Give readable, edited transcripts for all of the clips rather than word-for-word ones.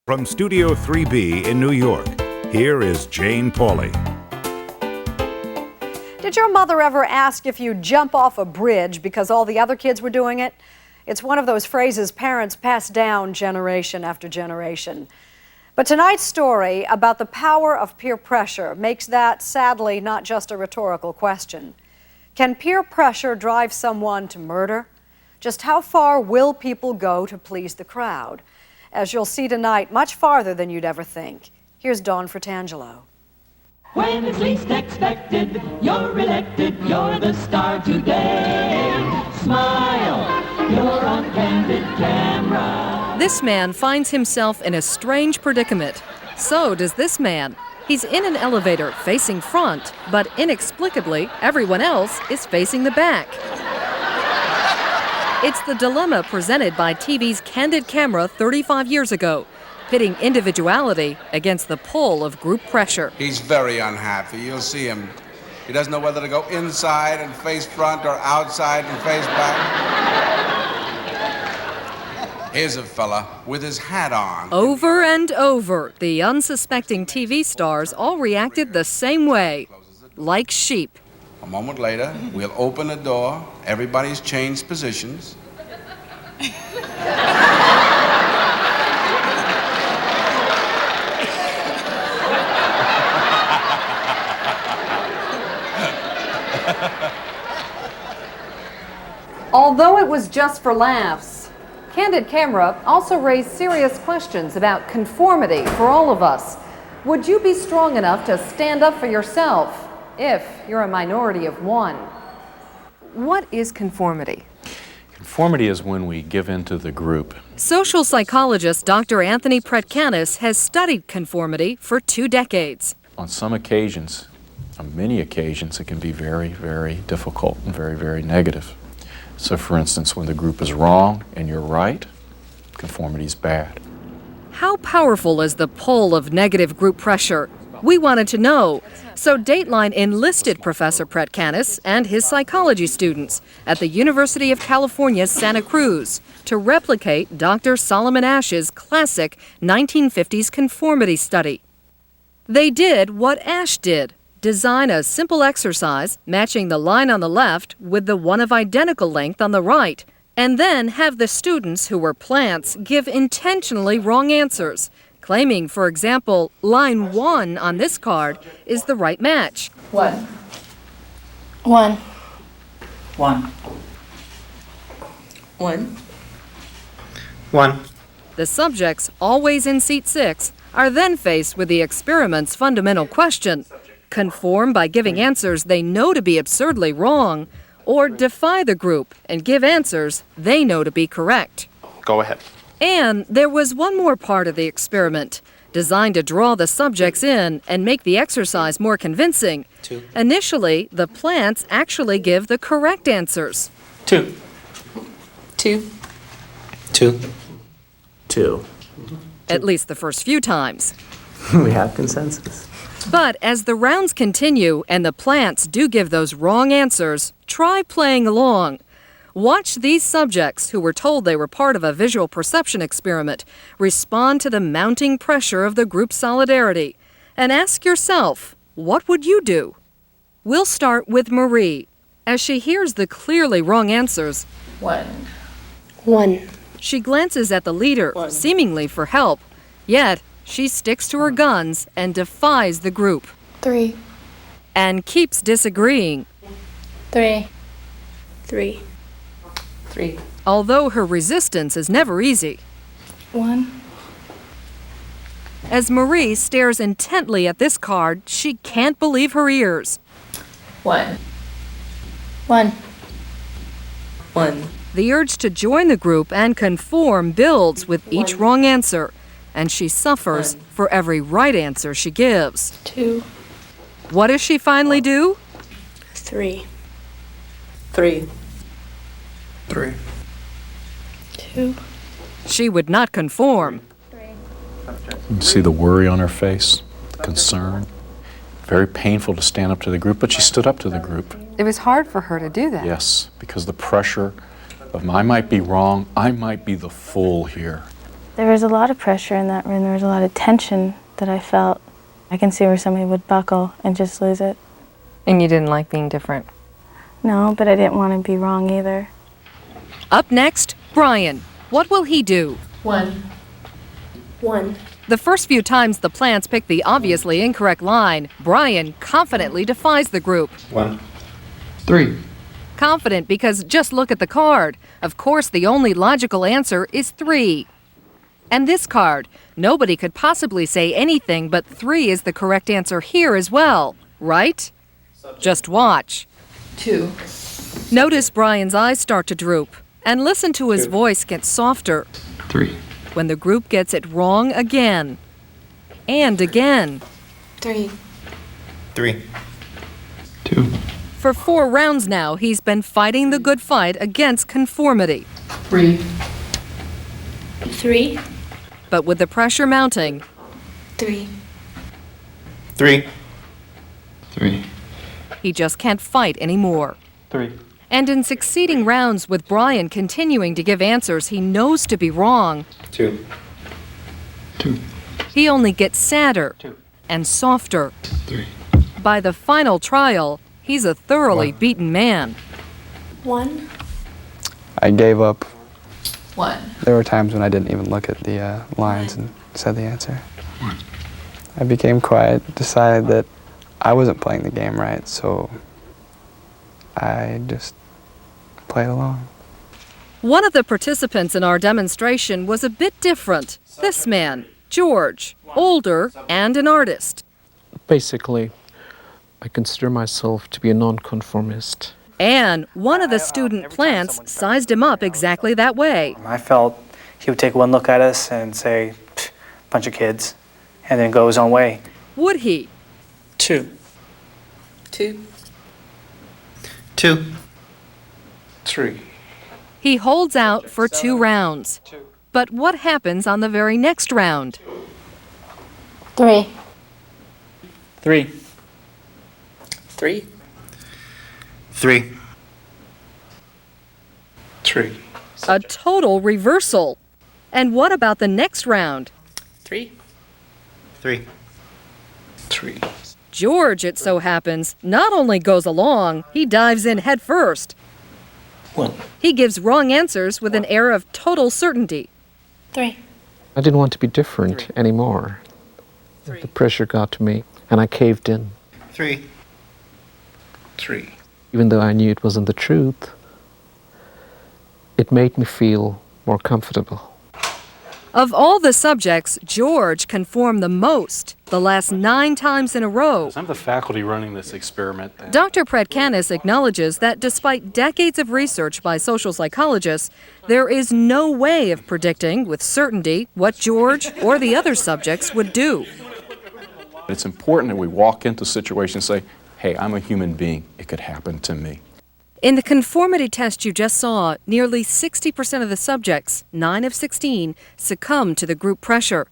From Studio 3B in New York, here is Jane Pauley. Did your mother ever ask if you'd jump off a bridge because all the other kids were doing it? It's one of those phrases parents pass down generation after generation. But tonight's story about the power of peer pressure makes that, sadly, not just a rhetorical question. Can peer pressure drive someone to murder? Just how far will people go to please the crowd? As you'll see tonight, much farther than you'd ever think. Here's Dawn Fratangelo. When it's least expected, you're elected, you're the star today. Smile, you're on candid camera. This man finds himself in a strange predicament. So does this man. He's in an elevator facing front, but inexplicably, everyone else is facing the back. It's the dilemma presented by TV's Candid Camera 35 years ago, pitting individuality against the pull of group pressure. He's very unhappy. You'll see him. He doesn't know whether to go inside and face front or outside and face back. Here's a fella with his hat on. Over and over, the unsuspecting TV stars all reacted the same way, like sheep. A moment later, we'll open the door. Everybody's changed positions. Although it was just for laughs, Candid Camera also raised serious questions about conformity for all of us. Would you be strong enough to stand up for yourself if you're a minority of one? What is conformity? Conformity is when we give in to the group. Social psychologist Dr. Anthony Pretkanis has studied conformity for 2 decades. On some occasions, on many occasions, it can be very, very difficult and very, very negative. So for instance, when the group is wrong and you're right, conformity is bad. How powerful is the pull of negative group pressure? We wanted to know. So Dateline enlisted Professor Pretkanis and his psychology students at the University of California, Santa Cruz to replicate Dr. Solomon Asch's classic 1950s conformity study. They did what Asch did. Design a simple exercise matching the line on the left with the one of identical length on the right, and then have the students who were plants give intentionally wrong answers, claiming, for example, line 1 on this card is the right match. One. One. The subjects, always in seat 6, are then faced with the experiment's fundamental question: conform by giving answers they know to be absurdly wrong, or defy the group and give answers they know to be correct. Go ahead. And there was one more part of the experiment, designed to draw the subjects in and make the exercise more convincing. 2. Initially, the plants actually give the correct answers. 2. 2. 2. 2. At least the first few times. We have consensus. But as the rounds continue and the plants do give those wrong answers, try playing along. Watch these subjects, who were told they were part of a visual perception experiment, respond to the mounting pressure of the group solidarity. And ask yourself, what would you do? We'll start with Marie. As she hears the clearly wrong answers, 1. she glances at the leader, seemingly for help. Yet, she sticks to her guns and defies the group. 3. And keeps disagreeing. 3. 3. Although her resistance is never easy. 1. As Marie stares intently at this card, she can't believe her ears. 1. The urge to join the group and conform builds with each wrong answer, and she suffers for every right answer she gives. 2. What does she finally do? 3. 3. 2. She would not conform. You can see the worry on her face, the concern. Very painful to stand up to the group, but she stood up to the group. It was hard for her to do that. Yes, because the pressure of I might be wrong, I might be the fool here. There was a lot of pressure in that room. There was a lot of tension that I felt. I can see where somebody would buckle and just lose it. And you didn't like being different? No, but I didn't want to be wrong either. Up next, Brian. What will he do? 1. 1. The first few times the plants pick the obviously incorrect line, Brian confidently defies the group. 1. 3. Confident because just look at the card. Of course, the only logical answer is 3. And this card, nobody could possibly say anything but 3 is the correct answer here as well, right? Just watch. 2. Notice Brian's eyes start to droop, and listen to his voice get softer 3. when the group gets it wrong again. And again. 3. 3. 2. For 4 rounds now, he's been fighting the good fight against conformity. 3. 3. But with the pressure mounting, 3. 3. 3. he just can't fight anymore. 3. And in succeeding rounds, with Brian continuing to give answers he knows to be wrong, 2. 2. he only gets sadder and softer. 3. By the final trial, he's a thoroughly beaten man. 1. I gave up. 1. There were times when I didn't even look at the lines and said the answer. I became quiet, decided that I wasn't playing the game right, so I just played along. One of the participants in our demonstration was a bit different. This man, George, older and an artist. Basically, I consider myself to be a nonconformist. And one of the student plants sized him up exactly that way. I felt he would take one look at us and say, bunch of kids, and then go his own way. Would he? 2. 2. 2. 3. He holds out for 2 rounds. But what happens on the very next round? 3. 3. 3. 3. 3. A total reversal. And what about the next round? 3. 3. 3. George, it so happens, not only goes along, he dives in head first. 1. He gives wrong answers with an air of total certainty. 3. I didn't want to be different anymore. The pressure got to me, and I caved in. 3. 3. Even though I knew it wasn't the truth, it made me feel more comfortable. Of all the subjects, George conformed the most, the last 9 times in a row. I'm the faculty running this experiment. Dr. Pretkanis acknowledges that despite decades of research by social psychologists, there is no way of predicting with certainty what George or the other subjects would do. It's important that we walk into situations and say, hey, I'm a human being. It could happen to me. In the conformity test you just saw, nearly 60% of the subjects, 9 of 16, succumbed to the group pressure.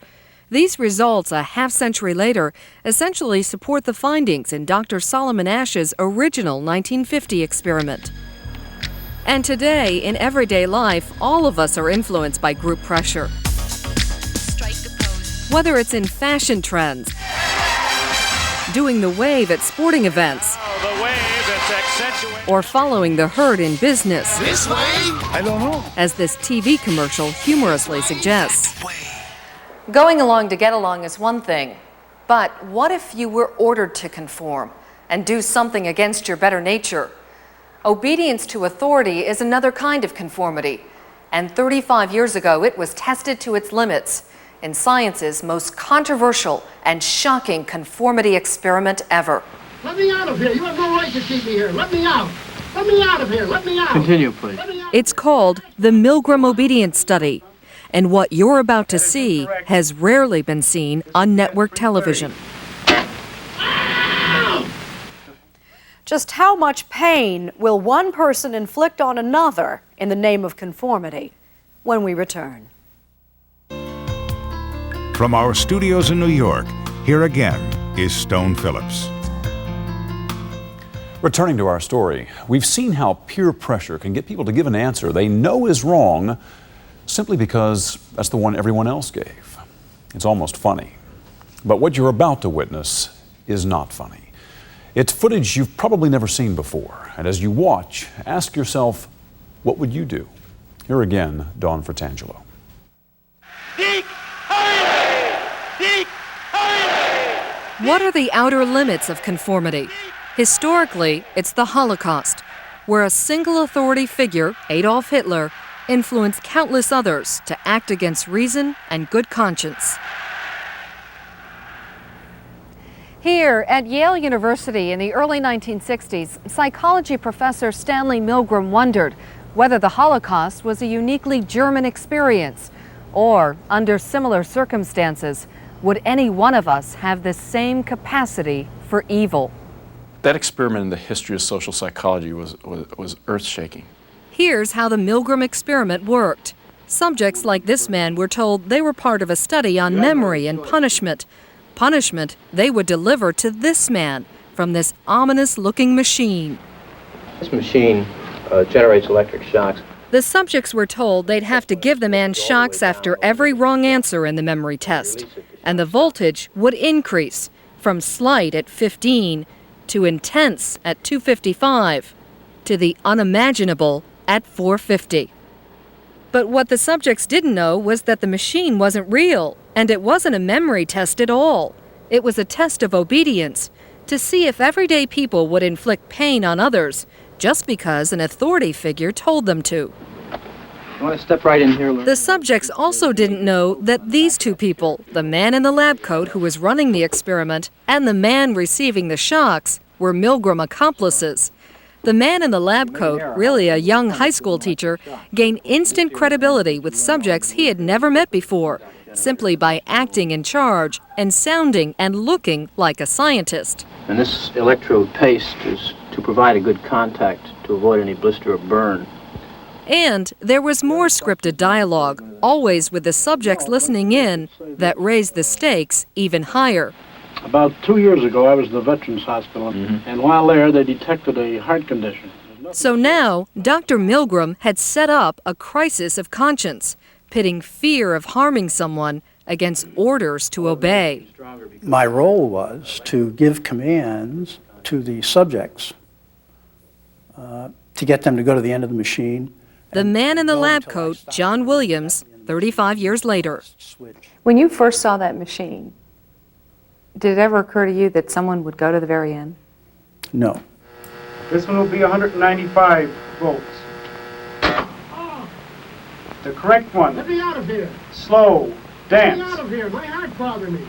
These results, a half-century later, essentially support the findings in Dr. Solomon Asch's original 1950 experiment. And today, in everyday life, all of us are influenced by group pressure. Whether it's in fashion trends, doing the wave at sporting events, or following the herd in business. This way? I don't know. As this TV commercial humorously suggests. Going along to get along is one thing, but what if you were ordered to conform and do something against your better nature? Obedience to authority is another kind of conformity, and 35 years ago it was tested to its limits in science's most controversial and shocking conformity experiment ever. Let me out of here. You have no right to keep me here. Let me out. Let me out of here. Let me out. Continue, please. It's called the Milgram Obedience Study, and what you're about to see has rarely been seen on network television. Just how much pain will one person inflict on another in the name of conformity? When we return. From our studios in New York, here again is Stone Phillips. Returning to our story, we've seen how peer pressure can get people to give an answer they know is wrong simply because that's the one everyone else gave. It's almost funny. But what you're about to witness is not funny. It's footage you've probably never seen before. And as you watch, ask yourself, what would you do? Here again, Dawn Fratangelo. What are the outer limits of conformity? Historically, it's the Holocaust, where a single authority figure, Adolf Hitler, influenced countless others to act against reason and good conscience. Here at Yale University in the early 1960s, psychology professor Stanley Milgram wondered whether the Holocaust was a uniquely German experience, or, under similar circumstances, would any one of us have the same capacity for evil? That experiment in the history of social psychology was earth-shaking. Here's how the Milgram experiment worked. Subjects like this man were told they were part of a study on memory and punishment. Punishment they would deliver to this man from this ominous-looking machine. This machine generates electric shocks. The subjects were told they'd have to give the man shocks after every wrong answer in the memory test, and the voltage would increase from slight at 15 to intense at 255 to the unimaginable at 450. But what the subjects didn't know was that the machine wasn't real, and it wasn't a memory test at all. It was a test of obedience to see if everyday people would inflict pain on others just because an authority figure told them to. You want to step right in here, Lou? The subjects also didn't know that these two people, the man in the lab coat who was running the experiment and the man receiving the shocks, were Milgram accomplices. The man in the lab coat, really a young high school teacher, gained instant credibility with subjects he had never met before, simply by acting in charge and sounding and looking like a scientist. And this electrode paste is to provide a good contact to avoid any blister or burn. And there was more scripted dialogue, always with the subjects listening in, that raised the stakes even higher. About 2 years ago, I was in the Veterans Hospital, and while there, they detected a heart condition. So now, Dr. Milgram had set up a crisis of conscience, pitting fear of harming someone against orders to obey. My role was to give commands to the subjects to get them to go to the end of the machine. The man in the lab coat, John Williams, 35 years later. When you first saw that machine, did it ever occur to you that someone would go to the very end? No. This one will be 195 volts. The correct one. Let me out of here. Slow. Dance. Let me out of here. My heart bothers me.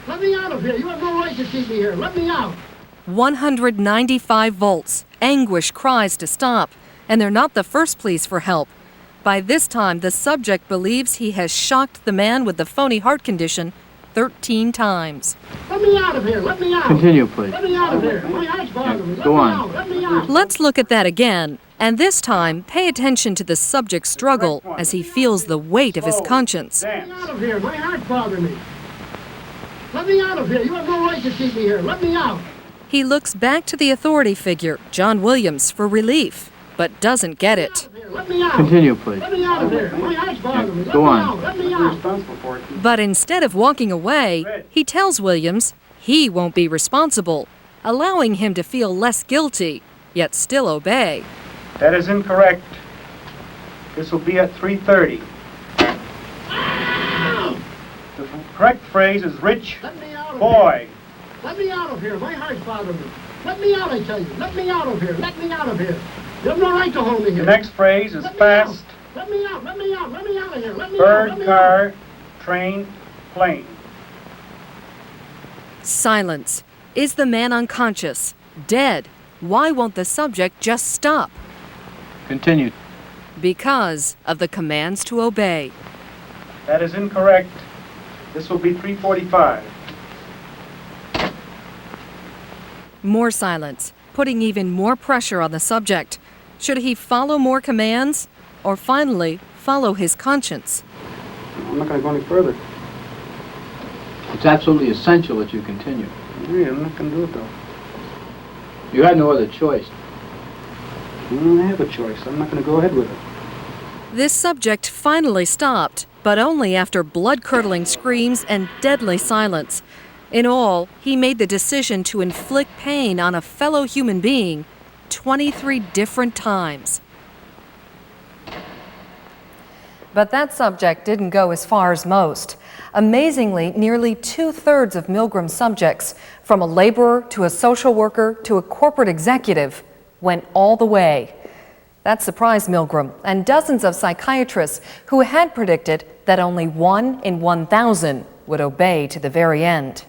Let me out of here. You have no right to keep me here. Let me out. 195 volts. Anguish cries to stop. And they're not the first pleas for help. By this time, the subject believes he has shocked the man with the phony heart condition 13 times. Let me out of here. Let me out. Continue, please. Let me out of here. My heart's bothering me. Go on. Let me out. Let's look at that again. And this time, pay attention to the subject's struggle as he feels the weight of his conscience. Let me out of here. My heart's bothering me. Let me out of here. You have no right to keep me here. Let me out. He looks back to the authority figure, John Williams, for relief, but doesn't get it. Let me out. Continue, please. Let me out of here. My heart's bothering me. Go on. Let me out. But instead of walking away, he tells Williams he won't be responsible, allowing him to feel less guilty, yet still obey. That is incorrect. This will be at 3:30. The correct phrase is rich boy. Let me out of here. My heart's bothering me. Let me out, I tell you. Let me out of here. Let me out of here. You have no right to hold me here. The next phrase is fast. Let me out. Let me out. Let me out of here. Let me out. Bird, car, train, plane. Silence. Is the man unconscious? Dead? Why won't the subject just stop? Continue. Because of the commands to obey. That is incorrect. This will be 3:45. More silence, putting even more pressure on the subject. Should he follow more commands, or finally follow his conscience? I'm not going to go any further. It's absolutely essential that you continue. Yeah, I'm not going to do it, though. You had no other choice. I don't have a choice. I'm not going to go ahead with it. This subject finally stopped, but only after blood-curdling screams and deadly silence. In all, he made the decision to inflict pain on a fellow human being 23 different times. But that subject didn't go as far as most. Amazingly, nearly 2/3 of Milgram's subjects, from a laborer to a social worker to a corporate executive, went all the way. That surprised Milgram and dozens of psychiatrists who had predicted that only 1 in 1,000 would obey to the very end.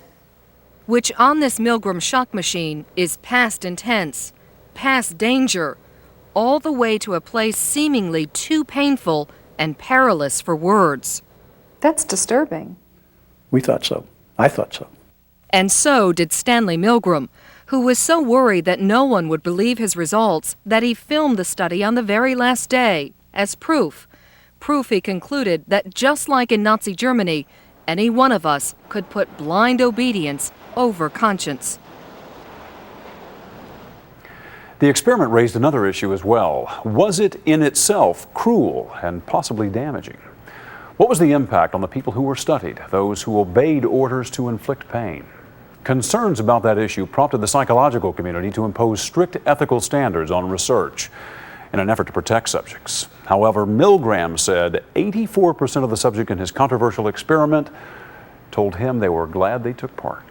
Which on this Milgram shock machine is past intense, past danger, all the way to a place seemingly too painful and perilous for words. That's disturbing. We thought so. I thought so. And so did Stanley Milgram, who was so worried that no one would believe his results that he filmed the study on the very last day as proof. Proof, he concluded, that just like in Nazi Germany, any one of us could put blind obedience over conscience. The experiment raised another issue as well. Was it in itself cruel and possibly damaging? What was the impact on the people who were studied, those who obeyed orders to inflict pain? Concerns about that issue prompted the psychological community to impose strict ethical standards on research in an effort to protect subjects. However, Milgram said 84% of the subjects in his controversial experiment told him they were glad they took part.